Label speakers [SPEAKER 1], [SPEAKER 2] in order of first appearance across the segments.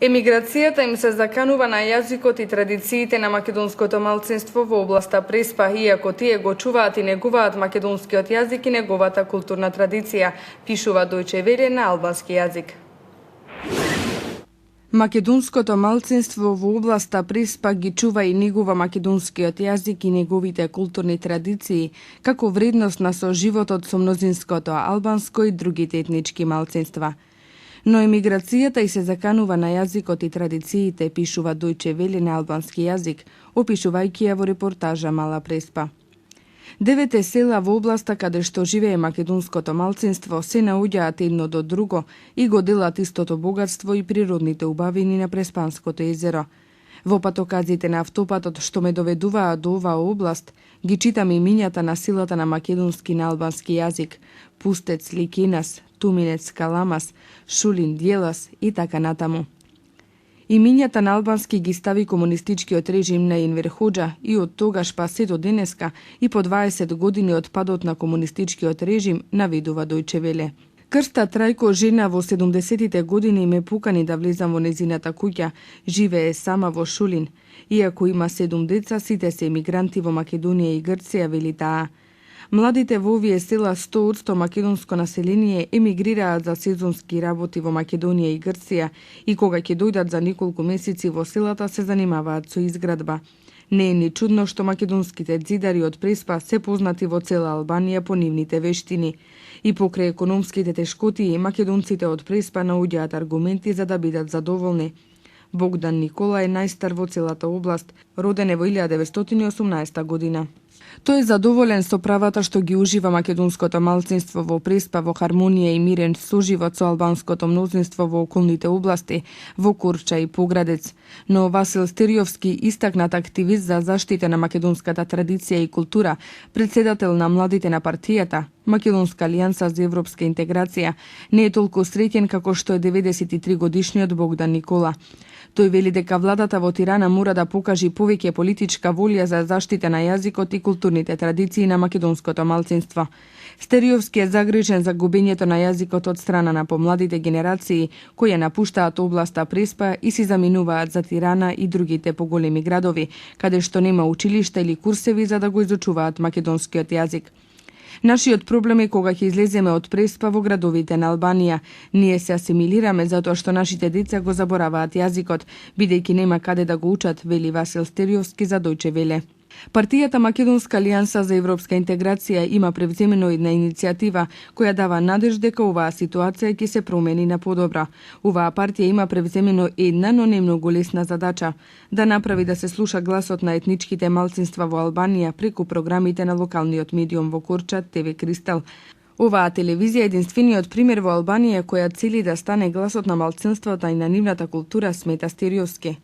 [SPEAKER 1] Емиграцијата им се заканува на јазикот и традициите на македонското малцинство во областа Преспа, иако тие го чуваат и негуваат македонскиот јазик и неговата културна традиција, пишува Дојче Веле на албански јазик. Македонското малцинство во областа Преспа ги чува и негува македонскиот јазик и неговите културни традиции, како вредност на соживотот со мнозинското албанско и другите етнички малцинства. Но емиграцијата и се заканува на јазикот и традициите, пишува Дојче Веле на албански јазик, опишувајќи ја во репортажа Мала Преспа. 9 села во областа каде што живее македонското малцинство се наоѓаат едно до друго и го делат истото богатство и природните убавини на Преспанското езеро. Во патоказите на автопатот што ме доведуваат до оваа област, ги читам имињата на селата на македонски на албански јазик: Пустец, Ликинас, Туминец, Каламас, Шулин, Дјелас и така натаму. Имињата на албански ги стави комунистичкиот режим на Енвер Хоџа и од тогаш па се до денеска и по 20 години од падот на комунистичкиот режим, наведува Дојче Веле. Крста Трајко, жена во 70-тите години, ме покани да влезам во незината куќа. Живее сама во Шулин. Иако има 7 деца, сите се емигранти во Македонија и Грција, вели таа. Младите во овие села 100% македонско население емигрираат за сезонски работи во Македонија и Грција и кога ќе дојдат за неколку месеци во селата се занимаваат со изградба. Не е ни чудно што македонските ѕидари од Преспа се познати во цела Албанија по нивните вештини. И покрај економските тешкоти, македонците од Преспа наоѓаат аргументи за да бидат задоволни. Богдан Никола е најстар во целата област, роден е во 1918 година. Тој е задоволен со правата што ги ужива македонското малцинство во Преспа во хармонија и мирен соживот со албанското мнозинство во околните области, во Курча и Поградец. Но Васил Стериовски, истакнат активист за заштита на македонската традиција и култура, председател на младите на партијата, Македонска алијанса за европска интеграција, не е толку среќен како што е 93 годишниот Богдан Никола. Тој вели дека владата во Тирана мора да покажи повеќе политичка волја за заштита на јазикот и културните традиции на македонското малцинство. Стериовски е загрижен за губењето на јазикот од страна на помладите генерации, кои напуштаат областа Преспа и се заминуваат за Тирана и другите поголеми градови, каде што нема училишта или курсеви за да го изучуваат македонскиот јазик. Нашиот проблем е кога ќе излеземе од Преспа во градовите на Албанија. Ние се асимилираме затоа што нашите деца го забораваат јазикот, бидејќи нема каде да го учат, вели Васил Стериовски за Дојче Веле. Партијата Македонска алијанса за европска интеграција има превземено една иницијатива која дава надеж дека оваа ситуација ќе се промени на подобра. Оваа партија има превземено една, но не многу лесна задача – да направи да се слуша гласот на етничките малцинства во Албанија преку програмите на локалниот медиум во Корча, ТВ Кристал. Оваа телевизија е единствениот пример во Албанија која цели да стане гласот на малцинствата и на нивната култура, смета Стериовски.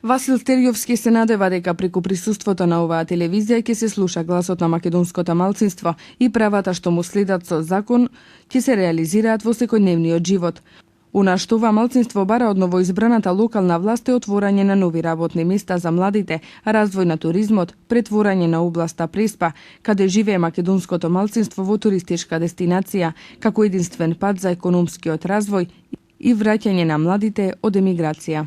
[SPEAKER 1] Васил Стериовски се надева дека преку присуството на оваа телевизија ќе се слуша гласот на македонското малцинство и правата што му следат со закон ќе се реализираат во секојдневниот живот. Она што ова малцинство бара од новоизбраната локална власт е отворање на нови работни места за младите, развој на туризмот, претворање на областа Преспа, каде живее македонското малцинство во туристичка дестинација, како единствен пат за економскиот развој и враќање на младите од емиграција.